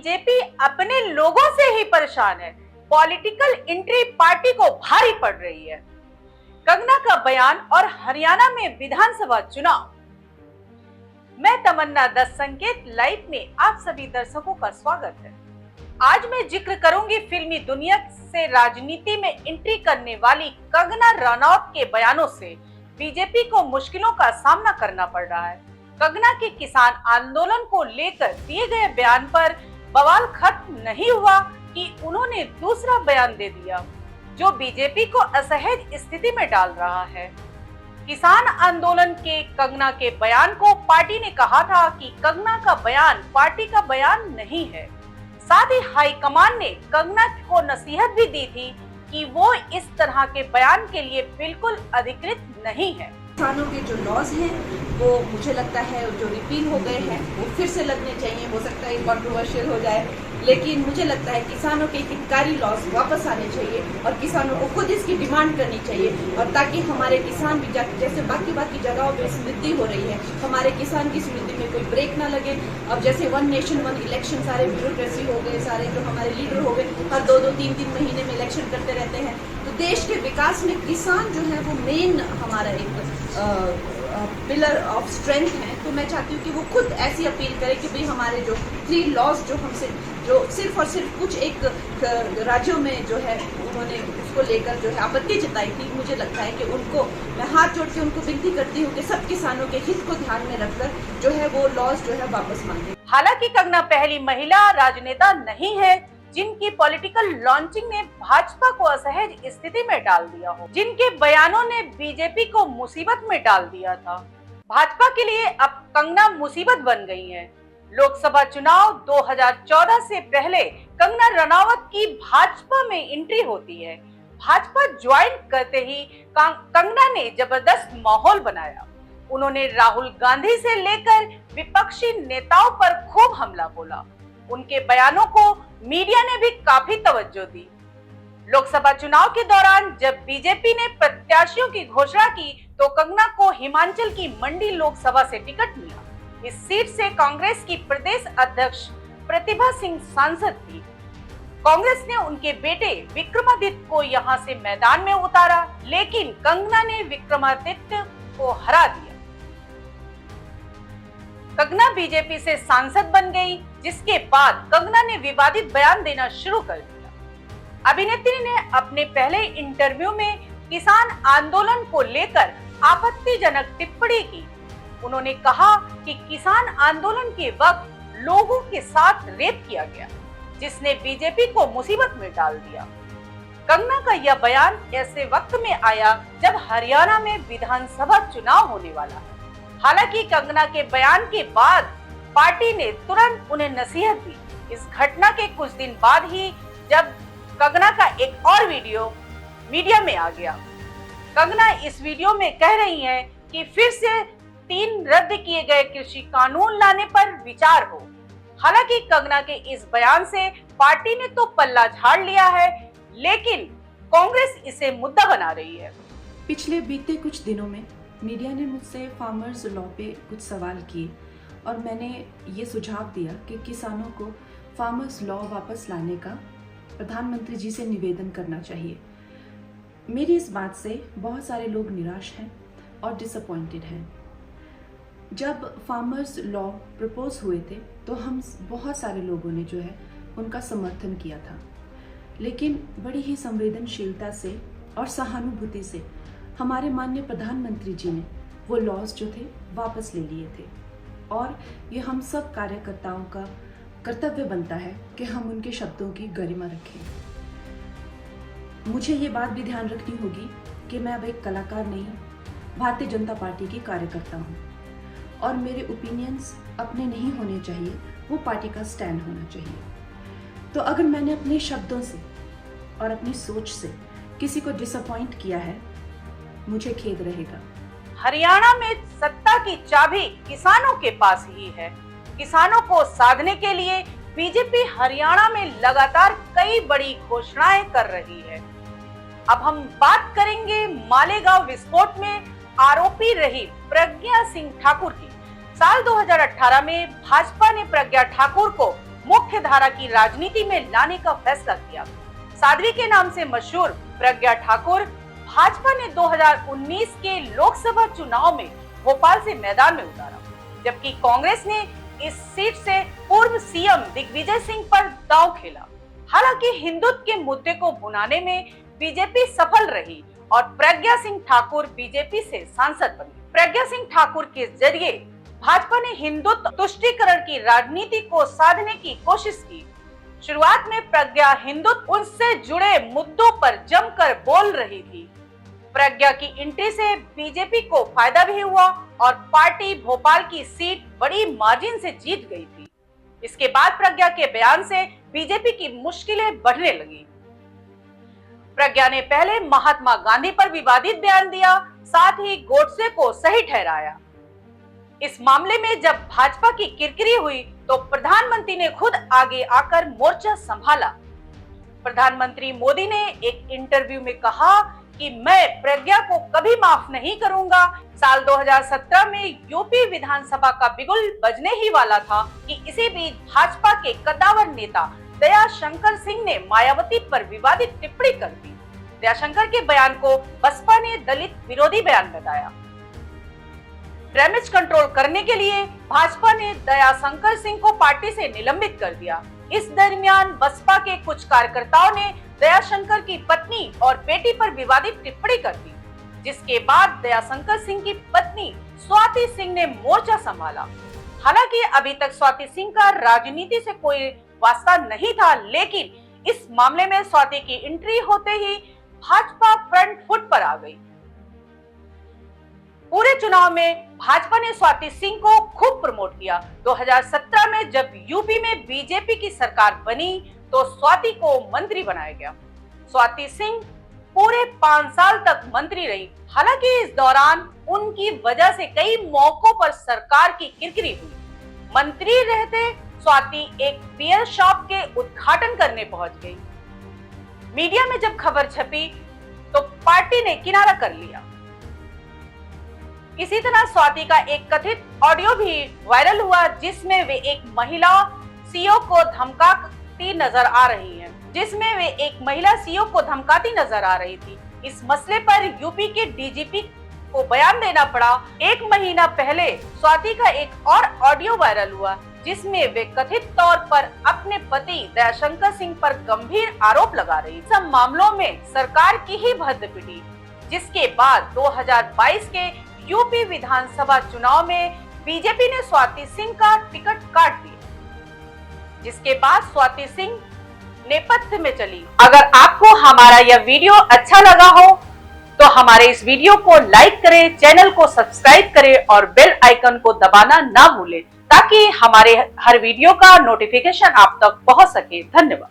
BJP अपने लोगों से ही परेशान है। पॉलिटिकल एंट्री पार्टी को भारी पड़ रही है। कंगना का बयान और हरियाणा में विधानसभा चुनाव। मैं तमन्ना 10 संकेत लाइव में आप सभी दर्शकों का स्वागत है। आज मैं जिक्र करूंगी फिल्मी दुनिया से राजनीति में एंट्री करने वाली कंगना रनौत के बयानों से बीजेपी को मुश्किलों का सामना करना पड़ रहा है। कंगना के किसान आंदोलन को लेकर दिए गए बयान पर बवाल खत्म नहीं हुआ कि उन्होंने दूसरा बयान दे दिया, जो बीजेपी को असहज स्थिति में डाल रहा है। किसान आंदोलन के कंगना के बयान को पार्टी ने कहा था कि कंगना का बयान पार्टी का बयान नहीं है। साथ ही हाईकमान ने कंगना को नसीहत भी दी थी कि वो इस तरह के बयान के लिए बिल्कुल अधिकृत नहीं है। किसानों के जो लॉज हैं वो मुझे लगता है जो रिपील हो गए हैं वो फिर से लगने चाहिए। हो सकता है कंट्रोवर्शियल हो जाए, लेकिन मुझे लगता है किसानों के हितकारी लॉज वापस आने चाहिए और किसानों को खुद इसकी डिमांड करनी चाहिए, और ताकि हमारे किसान भी जैसे बाकी जगहों पे समृद्धि हो रही है, हमारे किसान की समृद्धि में कोई ब्रेक ना लगे। अब जैसे 1 नेशन 1 इलेक्शन सारे ब्यूरोक्रेसी हो गए, सारे जो हमारे लीडर हो गए हर 2-2, 3-3 महीने में इलेक्शन करते रहते हैं, तो देश के विकास में किसान जो है वो मेन हमारा एक पिलर ऑफ स्ट्रेंथ है। तो मैं चाहती हूँ कि वो खुद ऐसी अपील करे कि भाई हमारे जो 3 लॉज जो हमसे जो सिर्फ और सिर्फ कुछ एक राज्यों में जो है उन्होंने उसको लेकर जो है आपत्ति जताई थी, मुझे लगता है कि उनको मैं हाथ जोड़ के उनको विनती करती हूँ कि सब किसानों के हित को ध्यान में रखकर जो है वो लॉज जो है वापस मांगे। हालांकि कंगना पहली महिला राजनेता नहीं है जिनकी पॉलिटिकल लॉन्चिंग ने भाजपा को असहज स्थिति में डाल दिया हो, जिनके बयानों ने बीजेपी को मुसीबत में डाल दिया था। भाजपा के लिए अब कंगना मुसीबत बन गई है। लोकसभा चुनाव 2014 से पहले कंगना रनौत की भाजपा में एंट्री होती है। भाजपा ज्वाइन करते ही कंगना ने जबरदस्त माहौल बनाया। उन्होंने राहुल गांधी से लेकर विपक्षी नेताओं पर खूब हमला बोला। उनके बयानों को मीडिया ने भी काफी तवज्जो दी। लोकसभा चुनाव के दौरान जब बीजेपी ने प्रत्याशियों की घोषणा की तो कंगना को हिमाचल की मंडी लोकसभा से टिकट मिला। इस सीट से कांग्रेस की प्रदेश अध्यक्ष प्रतिभा सिंह सांसद थी। कांग्रेस ने उनके बेटे विक्रमादित्य को यहां से मैदान में उतारा, लेकिन कंगना ने विक्रमादित्य को हरा दिया। कंगना बीजेपी से सांसद बन गई, जिसके बाद कंगना ने विवादित बयान देना शुरू कर दिया। अभिनेत्री ने अपने पहले इंटरव्यू में किसान आंदोलन को लेकर आपत्तिजनक टिप्पणी की। उन्होंने कहा कि किसान आंदोलन के वक्त लोगों के साथ रेप किया गया, जिसने बीजेपी को मुसीबत में डाल दिया। कंगना का यह बयान ऐसे वक्त में आया जब हरियाणा में विधानसभा चुनाव होने वाला है। हालांकि कंगना के बयान के बाद पार्टी ने तुरंत उन्हें नसीहत दी। इस घटना के कुछ दिन बाद ही जब कंगना का एक और वीडियो मीडिया में आ गया। कंगना इस वीडियो में कह रही हैं कि फिर से 3 रद्द किए गए कृषि कानून लाने पर विचार हो। हालांकि कंगना के इस बयान से पार्टी ने तो पल्ला झाड़ लिया है, लेकिन कांग्रेस इसे मुद्दा बना रही है। पिछले बीते कुछ दिनों में मीडिया ने मुझसे फार्मर्स लॉ पे कुछ सवाल किए और मैंने ये सुझाव दिया कि किसानों को फार्मर्स लॉ वापस लाने का प्रधानमंत्री जी से निवेदन करना चाहिए। मेरी इस बात से बहुत सारे लोग निराश हैं और डिसअपॉइंटेड हैं। जब फार्मर्स लॉ प्रपोज हुए थे तो हम बहुत सारे लोगों ने जो है उनका समर्थन किया था, लेकिन बड़ी ही संवेदनशीलता से और सहानुभूति से हमारे माननीय प्रधानमंत्री जी ने वो लॉज जो थे वापस ले लिए थे, और ये हम सब कार्यकर्ताओं का कर्तव्य बनता है कि हम उनके शब्दों की गरिमा रखें। मुझे ये बात भी ध्यान रखनी होगी कि मैं अब एक कलाकार नहीं, भारतीय जनता पार्टी की कार्यकर्ता हूँ, और मेरे ओपिनियंस अपने नहीं होने चाहिए, वो पार्टी का स्टैंड होना चाहिए। तो अगर मैंने अपने शब्दों से और अपनी सोच से किसी को डिसअपॉइंट किया है, मुझे खेद रहेगा। हरियाणा में सत्ता की चाबी किसानों के पास ही है। किसानों को साधने के लिए बीजेपी हरियाणा में लगातार कई बड़ी घोषणाएं कर रही है। अब हम बात करेंगे मालेगांव विस्फोट में आरोपी रही प्रज्ञा सिंह ठाकुर की। साल 2018 में भाजपा ने प्रज्ञा ठाकुर को मुख्य धारा की राजनीति में लाने का फैसला किया। साध्वी के नाम से मशहूर प्रज्ञा ठाकुर भाजपा ने 2019 के लोकसभा चुनाव में भोपाल से मैदान में उतारा, जबकि कांग्रेस ने इस सीट से पूर्व सीएम दिग्विजय सिंह पर दांव खेला। हालांकि हिंदुत्व के मुद्दे को भुनाने में बीजेपी सफल रही और प्रज्ञा सिंह ठाकुर बीजेपी से सांसद बनी। प्रज्ञा सिंह ठाकुर के जरिए भाजपा ने हिंदुत्व तुष्टीकरण की राजनीति को साधने की कोशिश की। शुरुआत में प्रज्ञा हिंदुत्व उनसे जुड़े मुद्दों पर जमकर बोल रही थी। प्रज्ञा की एंट्री से बीजेपी को फायदा भी हुआ और पार्टी भोपाल की सीट बड़ी मार्जिन से जीत गई थी। इसके बाद प्रज्ञा के बयान से बीजेपी की मुश्किलें बढ़ने लगी। प्रज्ञा ने पहले महात्मा गांधी पर विवादित बयान दिया, साथ ही गोडसे को सही ठहराया। इस मामले में जब भाजपा की किरकिरी हुई तो प्रधानमंत्री ने खुद आगे आकर मोर्चा संभाला। प्रधानमंत्री मोदी ने एक इंटरव्यू में कहा कि मैं प्रज्ञा को कभी माफ नहीं करूंगा। साल 2017 में यूपी विधानसभा का बिगुल बजने ही वाला था कि इसी बीच भाजपा के कद्दावर नेता दयाशंकर सिंह ने मायावती पर विवादित टिप्पणी कर दी। दयाशंकर के बयान को बसपा ने दलित विरोधी बयान बताया। डैमेज कंट्रोल करने के लिए भाजपा ने दयाशंकर सिंह को पार्टी से निलंबित कर दिया। इस दरमियान बसपा के कुछ कार्यकर्ताओं ने दयाशंकर की पत्नी और बेटी पर विवादित टिप्पणी कर दी, जिसके बाद दयाशंकर सिंह की पत्नी स्वाति सिंह ने मोर्चा संभाला। हालांकि अभी तक स्वाति सिंह का राजनीति से कोई वास्ता नहीं था, लेकिन इस मामले में स्वाति की एंट्री होते ही भाजपा फ्रंट फुट पर आ गई। पूरे चुनाव में भाजपा ने स्वाति सिंह को खूब प्रमोट किया। 2017 में जब यूपी में बीजेपी की सरकार बनी तो स्वाति को मंत्री बनाया गया। स्वाति सिंह पूरे 5 साल तक मंत्री रही। हालांकि इस दौरान उनकी वजह से कई मौकों पर सरकार की किरकिरी हुई। मंत्री रहते स्वाति एक बियर शॉप के उद्घाटन करने पहुंच गई। मीडिया में जब खबर छपी तो पार्टी ने किनारा कर लिया। इसी तरह स्वाति का एक कथित ऑडियो भी वायरल हुआ, जिसमें वे एक महिला सीईओ को धमकाती नजर आ रही हैं, इस मसले पर यूपी के डीजीपी को बयान देना पड़ा। एक महीना पहले स्वाति का एक और ऑडियो वायरल हुआ, जिसमें वे कथित तौर पर अपने पति दयाशंकर सिंह पर गंभीर आरोप लगा रही। सब मामलों में सरकार की ही भद्द पिटी, जिसके बाद 2022 के यूपी विधानसभा चुनाव में बीजेपी ने स्वाति सिंह का टिकट काट दिया, जिसके बाद स्वाति सिंह नेपथ्य में चली। अगर आपको हमारा यह वीडियो अच्छा लगा हो तो हमारे इस वीडियो को लाइक करें, चैनल को सब्सक्राइब करें और बेल आइकन को दबाना ना भूलें, ताकि हमारे हर वीडियो का नोटिफिकेशन आप तक पहुंच सके। धन्यवाद।